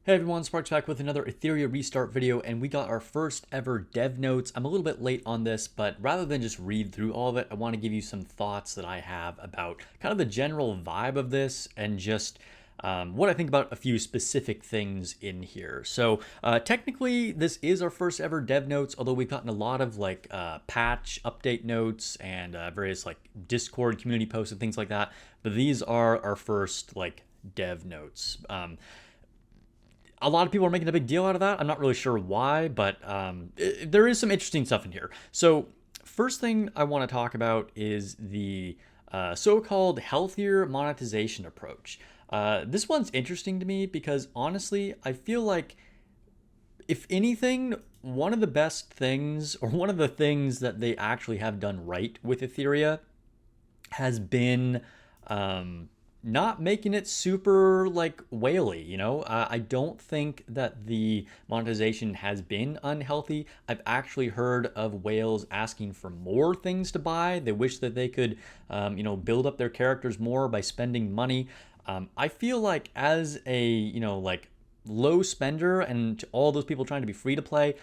Hey everyone, Sparks back with another Etheria restart video, and we got our first ever dev notes. I'm a little bit late on this, but rather than just read through all of it, I want to give you some thoughts that I have about kind of the general vibe of this and just what I think about a few specific things in here. So technically, this is our first ever dev notes, although we've gotten a lot of like patch update notes and various like Discord community posts and things like that. But these are our first like dev notes. A lot of people are making a big deal out of that. I'm not really sure why, but there is some interesting stuff in here. So first thing I want to talk about is the so-called healthier monetization approach. This one's interesting to me because honestly, I feel like if anything, one of the best things or one of the things that they actually have done right with Etheria has been not making it super like whaley, you know. I don't think that the monetization has been unhealthy. I've actually heard of whales asking for more things to buy. They wish that they could, build up their characters more by spending money. I feel like as a, like low spender and to all those people trying to be free to play,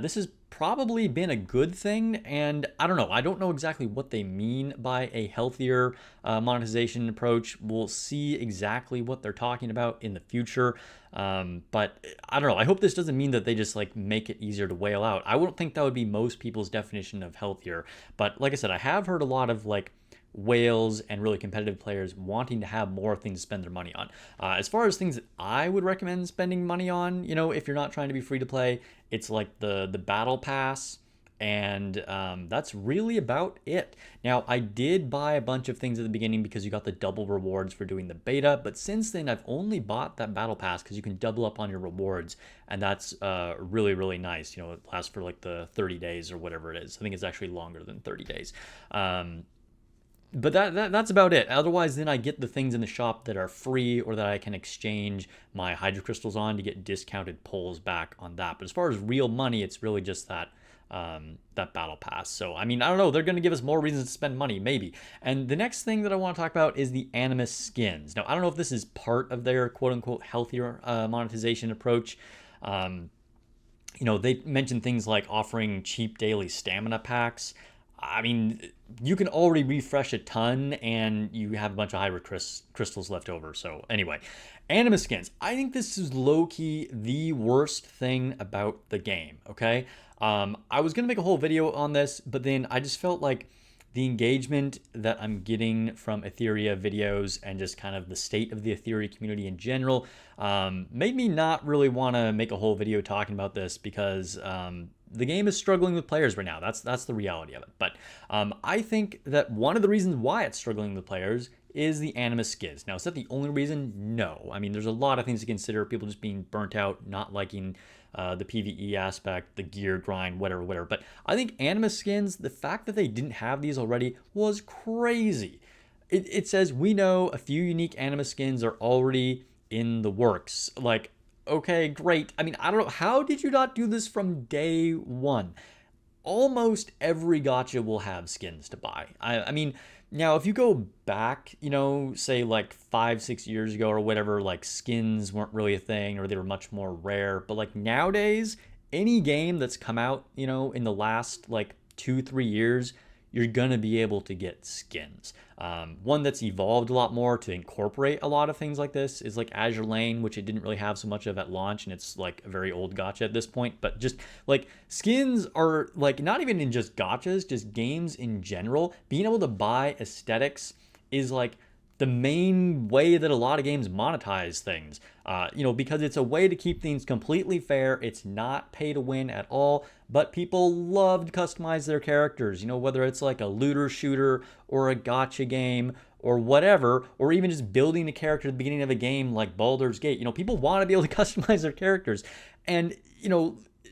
this has probably been a good thing. And I don't know. I don't know exactly what they mean by a healthier monetization approach. We'll see exactly what they're talking about in the future. But I don't know. I hope this doesn't mean that they just like make it easier to whale out. I wouldn't think that would be most people's definition of healthier. But like I said, I have heard a lot of like whales and really competitive players wanting to have more things to spend their money on. As far as things that I would recommend spending money on, if you're not trying to be free to play, it's like the battle pass, and that's really about it. Now, I did buy a bunch of things at the beginning because you got the double rewards for doing the beta, but since then I've only bought that battle pass because you can double up on your rewards, and that's really, really nice. It lasts for like the 30 days or whatever it is. I think it's actually longer than 30 days. But that's about it. Otherwise, then I get the things in the shop that are free or that I can exchange my hydro crystals on to get discounted pulls back on that. But as far as real money, it's really just that battle pass. So I mean, I don't know. They're going to give us more reasons to spend money, maybe. And the next thing that I want to talk about is the animus skins. Now, I don't know if this is part of their quote unquote healthier monetization approach. They mentioned things like offering cheap daily stamina packs. I mean, you can already refresh a ton and you have a bunch of hybrid crystals left over. So anyway, anima skins. I think this is low-key the worst thing about the game, okay? I was going to make a whole video on this, but then I just felt like the engagement that I'm getting from Etheria videos and just kind of the state of the Etheria community in general made me not really want to make a whole video talking about this because the game is struggling with players right now. That's the reality of it. But I think that one of the reasons why it's struggling with players is the animus skins. Now, is that the only reason? No. I mean, there's a lot of things to consider. People just being burnt out, not liking the PvE aspect, the gear grind, whatever. But I think animus skins, the fact that they didn't have these already was crazy. It says, we know a few unique animus skins are already in the works. Like, okay, great. I mean, I don't know. How did you not do this from day one? Almost every gacha will have skins to buy. I mean, now if you go back, say like 5-6 years ago or whatever, like skins weren't really a thing or they were much more rare. But like nowadays, any game that's come out, in the last like 2-3 years, you're gonna be able to get skins. One that's evolved a lot more to incorporate a lot of things like this is like Azure Lane, which it didn't really have so much of at launch, and it's like a very old gacha at this point. But just like skins are like not even in just gachas, just games in general. Being able to buy aesthetics is like the main way that a lot of games monetize things, because it's a way to keep things completely fair. It's not pay to win at all, but people love to customize their characters, whether it's like a looter shooter or a gacha game or whatever, or even just building a character at the beginning of a game like Baldur's Gate. People want to be able to customize their characters. And,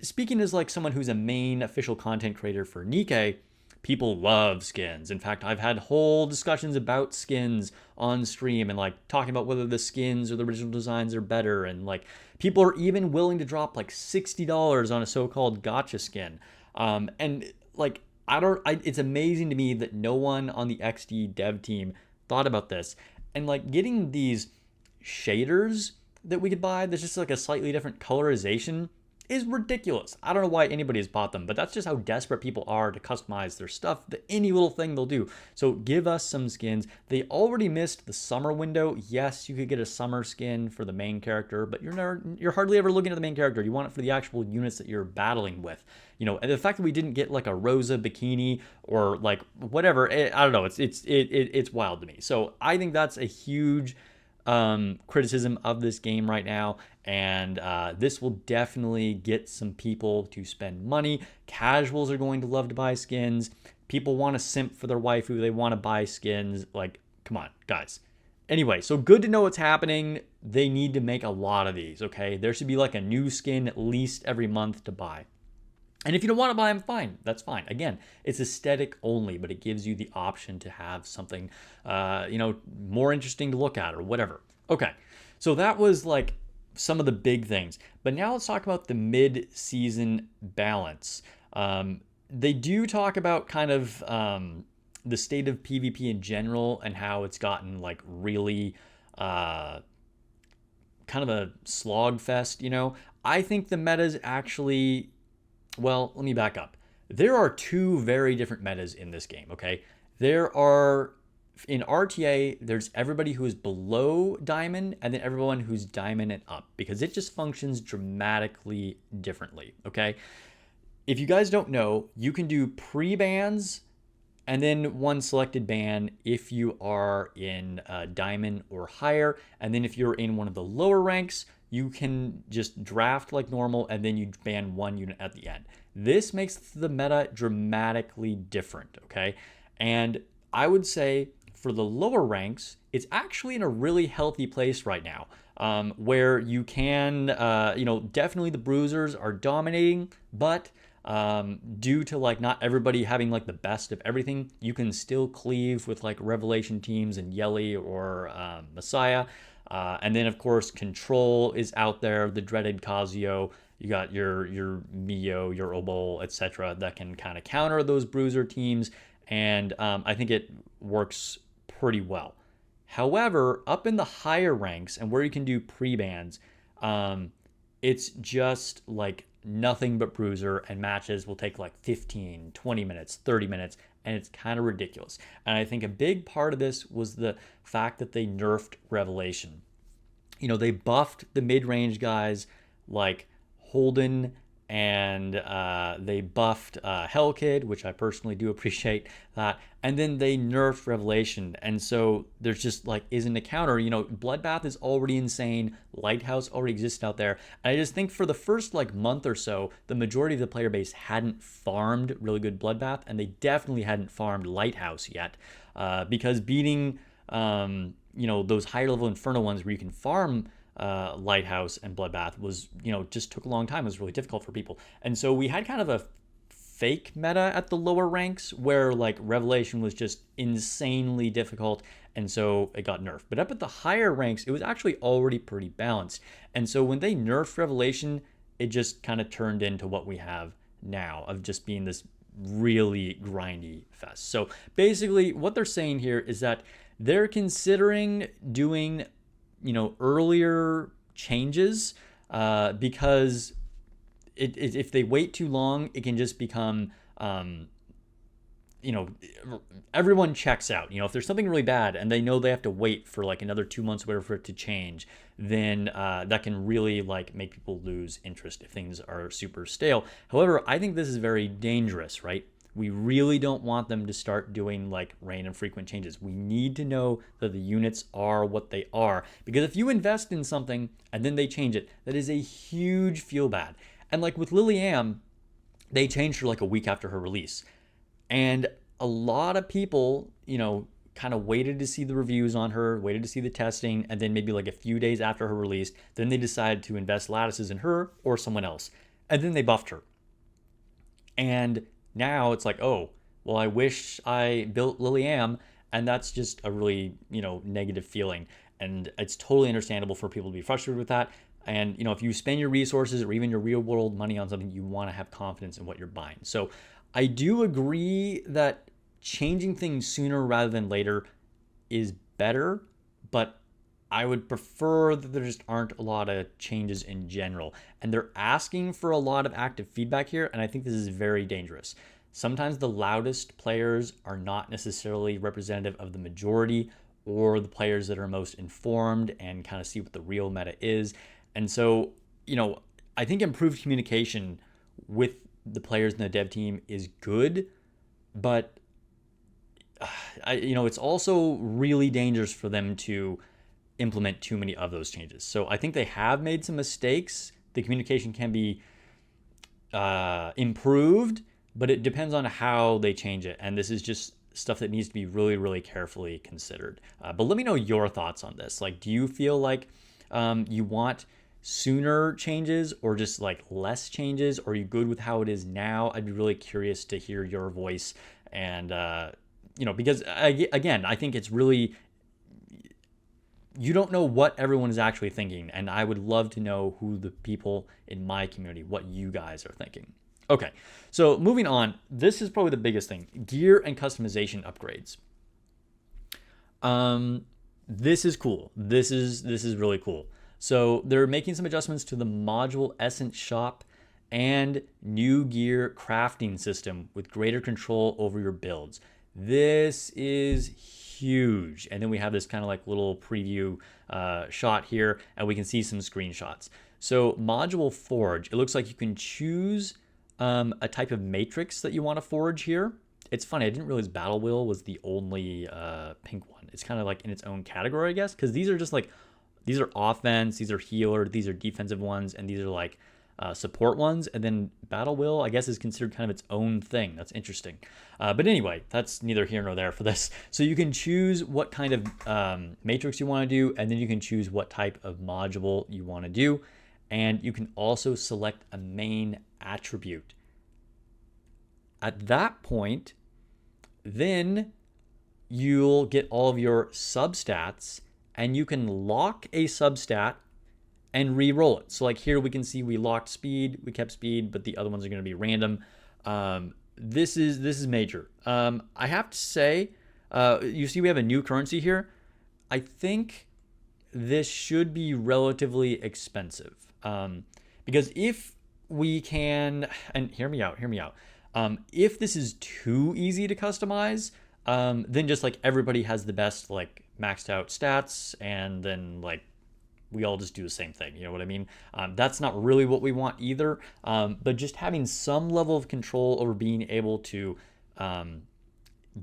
speaking as like someone who's a main official content creator for Nikke, people love skins. In fact, I've had whole discussions about skins on stream and like talking about whether the skins or the original designs are better. And like people are even willing to drop like $60 on a so-called gacha skin. And like, it's amazing to me that no one on the XD dev team thought about this. And like getting these shaders that we could buy that's just like a slightly different colorization is ridiculous. I don't know why anybody has bought them, but that's just how desperate people are to customize their stuff. Any little thing they'll do. So give us some skins. They already missed the summer window. Yes, you could get a summer skin for the main character, but you're hardly ever looking at the main character. You want it for the actual units that you're battling with. You know, and the fact that we didn't get like a Rosa bikini or like whatever, I don't know. It's wild to me. So I think that's a huge criticism of this game right now, and this will definitely get some people to spend money. Casuals are going to love to buy skins. People want to simp for their waifu. They want to buy skins. Like, come on, guys. Anyway, so good to know what's happening. They need to make a lot of these, okay? There should be like a new skin at least every month to buy. And if you don't want to buy them, fine. That's fine. Again, it's aesthetic only, but it gives you the option to have something, more interesting to look at or whatever. Okay, so that was like some of the big things. But now let's talk about the mid-season balance. They do talk about kind of the state of PvP in general and how it's gotten like really kind of a slog fest, you know. I think the meta is actually... Well, let me back up. There are two very different metas in this game, okay? There are, in RTA, there's everybody who is below diamond and then everyone who's diamond and up because it just functions dramatically differently, okay? If you guys don't know, you can do pre-bans and then one selected ban if you are in diamond or higher. And then if you're in one of the lower ranks, you can just draft like normal and then you ban one unit at the end. This makes the meta dramatically different, okay? And I would say for the lower ranks, it's actually in a really healthy place right now, where you can, definitely the bruisers are dominating, but due to like not everybody having like the best of everything, you can still cleave with like Revelation teams and Yelly or Messiah. And then, of course, Control is out there, the dreaded Kazuyo. You got your Mio, your Obol, etc. that can kind of counter those bruiser teams. And I think it works pretty well. However, up in the higher ranks and where you can do pre-bans, it's just like nothing but bruiser, and matches will take like 15, 20 minutes, 30 minutes, and it's kind of ridiculous. And I think a big part of this was the fact that they nerfed Revelation. You know, they buffed the mid-range guys like Holden, and they buffed Hellkid, which I personally do appreciate that. And then they nerfed Revelation. And so there's just like isn't a counter. You know, Bloodbath is already insane. Lighthouse already exists out there. And I just think for the first like month or so, the majority of the player base hadn't farmed really good Bloodbath, and they definitely hadn't farmed Lighthouse yet. Because beating, those higher level Inferno ones where you can farm Lighthouse and Bloodbath was, just took a long time. It was really difficult for people. And so we had kind of a fake meta at the lower ranks where like Revelation was just insanely difficult, and so it got nerfed. But up at the higher ranks, it was actually already pretty balanced. And so when they nerfed Revelation, it just kind of turned into what we have now of just being this really grindy fest. So basically what they're saying here is that they're considering doing earlier changes because if they wait too long, it can just become, everyone checks out. If there's something really bad and they know they have to wait for like another 2 months or whatever for it to change, then that can really like make people lose interest if things are super stale. However, I think this is very dangerous, right? We really don't want them to start doing like random frequent changes. We need to know that the units are what they are. Because if you invest in something and then they change it, that is a huge feel bad. And like with Liliam, they changed her like a week after her release. And a lot of people, kind of waited to see the reviews on her, waited to see the testing, and then maybe like a few days after her release, then they decided to invest lattices in her or someone else. And then they buffed her. And now it's like, oh, well, I wish I built Liliam, and that's just a really, negative feeling. And it's totally understandable for people to be frustrated with that. And, if you spend your resources or even your real world money on something, you want to have confidence in what you're buying. So I do agree that changing things sooner rather than later is better, but I would prefer that there just aren't a lot of changes in general. And they're asking for a lot of active feedback here, and I think this is very dangerous. Sometimes the loudest players are not necessarily representative of the majority or the players that are most informed and kind of see what the real meta is. And so, I think improved communication with the players in the dev team is good, but it's also really dangerous for them to implement too many of those changes. So I think they have made some mistakes. The communication can be improved, but it depends on how they change it. And this is just stuff that needs to be really, really carefully considered. But let me know your thoughts on this. Like, do you feel like you want sooner changes or just like less changes? Or are you good with how it is now? I'd be really curious to hear your voice. And, because again, I think it's really, you don't know what everyone is actually thinking. And I would love to know who the people in my community, what you guys are thinking. Okay, so moving on, this is probably the biggest thing, gear and customization upgrades. This is cool. This is really cool. So they're making some adjustments to the module essence shop and new gear crafting system with greater control over your builds. This is huge. And then we have this kind of like little preview shot here, and we can see some screenshots. So module forge, it looks like you can choose a type of matrix that you want to forge here. It's funny, I didn't realize Battle Wheel was the only pink one. It's kind of like in its own category, I guess, because these are just like, these are offense, these are healer, these are defensive ones, and these are like support ones. And then Battle Wheel, I guess, is considered kind of its own thing. That's interesting. But anyway, that's neither here nor there for this. So you can choose what kind of matrix you want to do, and then you can choose what type of module you want to do. And you can also select a main attribute. At that point, then you'll get all of your substats, and you can lock a substat and re-roll it. So like here we can see we locked speed, we kept speed, but the other ones are going to be random. This is major. I have to say, you see we have a new currency here. I think this should be relatively expensive. Because if we can, and hear me out, if this is too easy to customize, then just like everybody has the best like maxed out stats, and then like we all just do the same thing. You know what I mean? That's not really what we want either. But just having some level of control over being able to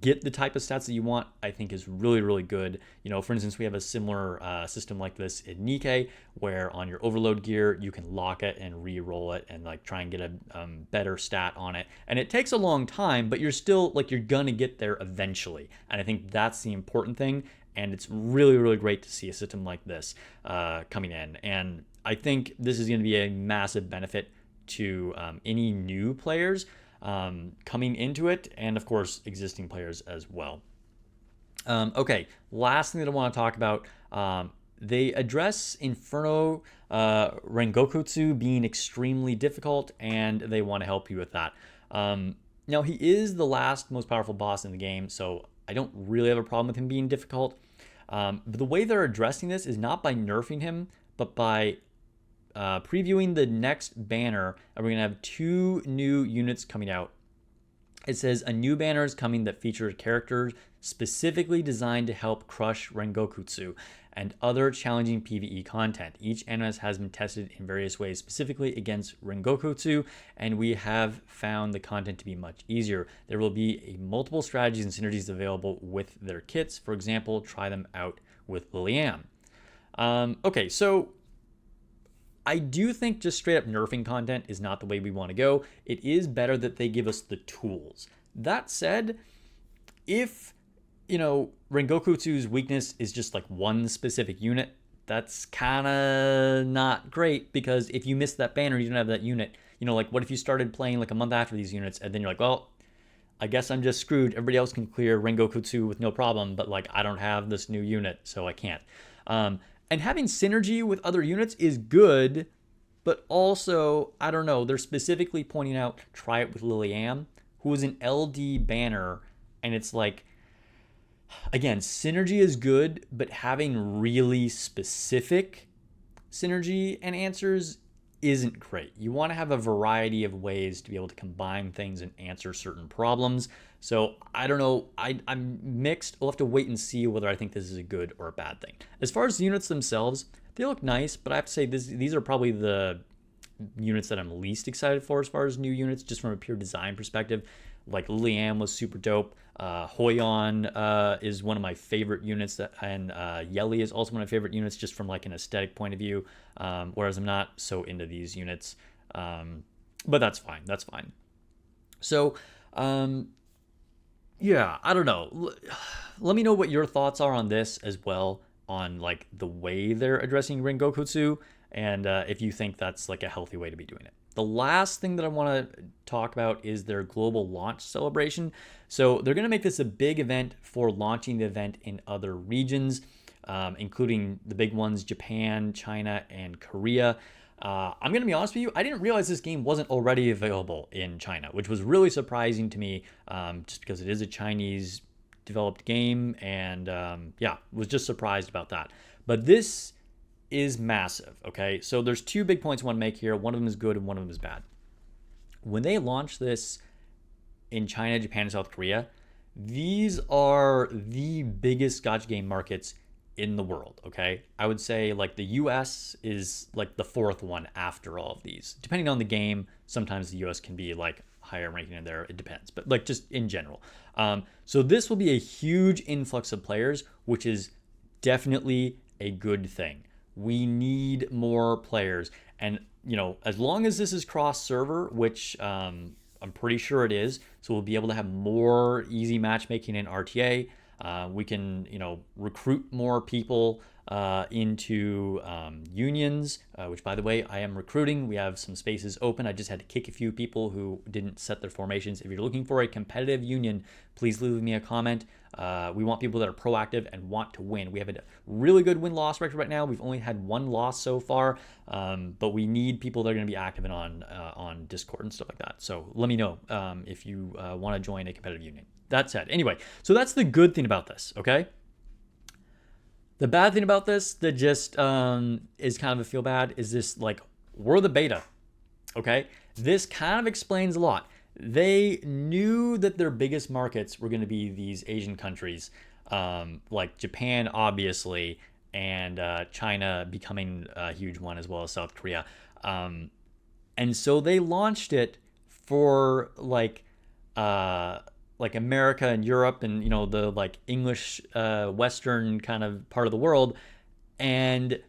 get the type of stats that you want, I think is really, really good. For instance, we have a similar system like this in Nikke, where on your overload gear, you can lock it and re-roll it and like try and get a better stat on it. And it takes a long time, but you're still like, you're gonna get there eventually. And I think that's the important thing. And it's really, really great to see a system like this coming in. And I think this is gonna be a massive benefit to any new players coming into it, and of course existing players as well. Okay, last thing that I want to talk about, they address Inferno Rengokutsu being extremely difficult, and they want to help you with that. Now he is the last most powerful boss in the game, so I don't really have a problem with him being difficult. But the way they're addressing this is not by nerfing him, but by previewing the next banner, and we're gonna have 2 new units coming out. It says a new banner is coming that features characters specifically designed to help crush Rengokutsu and other challenging PvE content. Each animus has been tested in various ways specifically against Rengokutsu, and we have found the content to be much easier. There will be multiple strategies and synergies available with their kits. For example, try them out with Lilian. Okay, so I do think just straight up nerfing content is not the way we want to go. It is better that they give us the tools. That said, if, Rengokutsu's weakness is just like one specific unit, that's kind of not great, because if you miss that banner, you don't have that unit. Like what if you started playing like a month after these units, and then you're like, well, I guess I'm just screwed. Everybody else can clear Rengokutsu with no problem, but like I don't have this new unit, so I can't. And having synergy with other units is good, but also, I don't know, they're specifically pointing out, try it with Lilian, who is an LD banner, and it's like, Again, synergy is good, but having really specific synergy and answers isn't great. You want to have a variety of ways to be able to combine things and answer certain problems. So I don't know. I'm mixed. We'll have to wait and see whether I think this is a good or a bad thing. As far as the units themselves, they look nice, but I have to say these are probably the units that I'm least excited for as far as new units, just from a pure design perspective. Like Lilian was super dope. Hoyon is one of my favorite units, and Yeli is also one of my favorite units, just from like an aesthetic point of view. Whereas I'm not so into these units, but that's fine. That's fine. So, yeah, I don't know. Let me know what your thoughts are on this as well, on like the way they're addressing Rengokutsu, and if you think that's like a healthy way to be doing it. The last thing that I want to talk about is their global launch celebration. So they're going to make this a big event for launching the event in other regions, including the big ones, Japan, China, and Korea. I'm going to be honest with you, I didn't realize this game wasn't already available in China, which was really surprising to me, just because it is a Chinese developed game, and yeah, was just surprised about that. But this is massive, okay? So there's two big points I want to make here. One of them is good and one of them is bad. When they launch this in China, Japan, and South Korea, these are the biggest gacha game markets in the world, okay? I would say like the US is like the fourth one after all of these. Depending on the game, sometimes the US can be like higher ranking in there. It depends, but like just in general. So this will be a huge influx of players, which is definitely a good thing. We need more players, and you know, as long as this is cross server, which I'm pretty sure it is, so we'll be able to have more easy matchmaking in RTA. We can, you know, recruit more people into unions, which, by the way, I am recruiting. We have some spaces open. I just had to kick a few people who didn't set their formations. If you're looking for a competitive union, please leave me a comment. We want people that are proactive and want to win. We have a really good win-loss record right now. We've only had one loss so far, but we need people that are going to be active and on Discord and stuff like that. So let me know if you want to join a competitive union. That said, anyway, so that's the good thing about this, okay? The bad thing about this that just is kind of a feel bad is this, like, we're the beta, okay? This kind of explains a lot. They knew that their biggest markets were going to be these Asian countries, like Japan, obviously, and China becoming a huge one, as well as South Korea. And so they launched it for like America and Europe, and you know, the like English Western kind of part of the world, and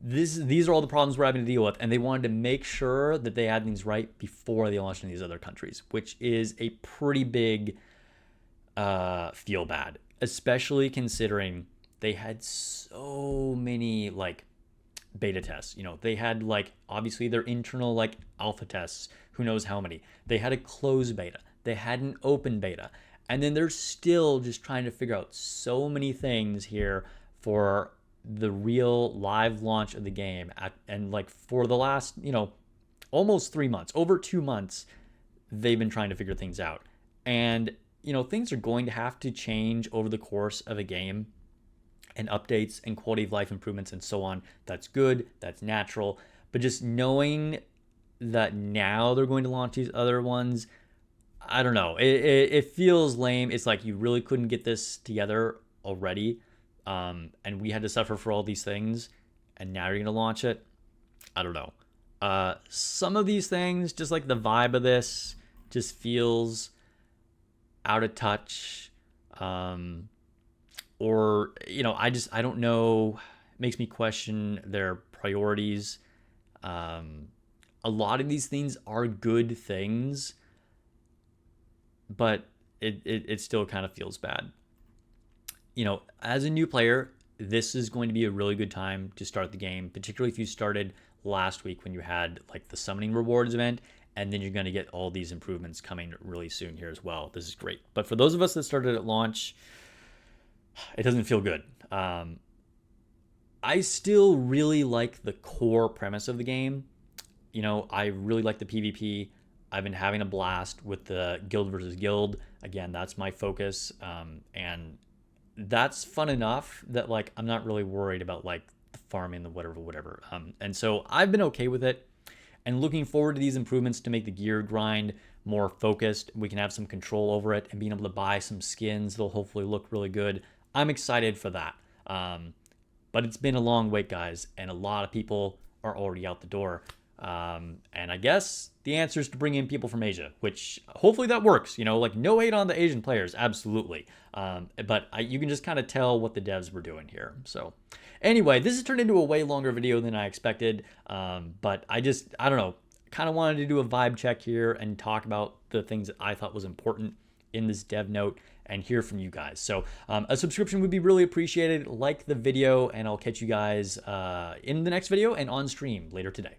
these are all the problems we're having to deal with, and they wanted to make sure that they had things right before they launched in these other countries, which is a pretty big feel bad, especially considering they had so many like beta tests. You know, they had like obviously their internal like alpha tests, who knows how many. They had a closed beta, they had an open beta, and then they're still just trying to figure out so many things here for the real live launch of the game. And like for the last, you know, almost 3 months, over 2 months, they've been trying to figure things out. And you know, things are going to have to change over the course of a game, and updates and quality of life improvements and so on. That's good, that's natural. But just knowing that now they're going to launch these other ones, I don't know. It feels lame. It's like you really couldn't get this together already, and we had to suffer for all these things, and now you're going to launch it. I don't know. Some of these things, just like the vibe of this, just feels out of touch. Or, you know, I don't know. It makes me question their priorities. A lot of these things are good things, but it still kind of feels bad. You know, as a new player, this is going to be a really good time to start the game, particularly if you started last week when you had like the summoning rewards event, and then you're going to get all these improvements coming really soon here as well. This is great. But for those of us that started at launch, it doesn't feel good. I still really like the core premise of the game. You know, I really like the PvP. I've been having a blast with the guild versus guild. Again, that's my focus. And that's fun enough that like I'm not really worried about like the farming, the whatever. And so I've been okay with it, and looking forward to these improvements to make the gear grind more focused. We can have some control over it and being able to buy some skins that'll hopefully look really good. I'm excited for that. But it's been a long wait, guys, and a lot of people are already out the door. And I guess the answer is to bring in people from Asia, which hopefully that works. You know, like no hate on the Asian players, absolutely. But you can just kind of tell what the devs were doing here. So anyway, this has turned into a way longer video than I expected. But I don't know, kind of wanted to do a vibe check here and talk about the things that I thought was important in this dev note and hear from you guys. So a subscription would be really appreciated. Like the video, and I'll catch you guys in the next video and on stream later today.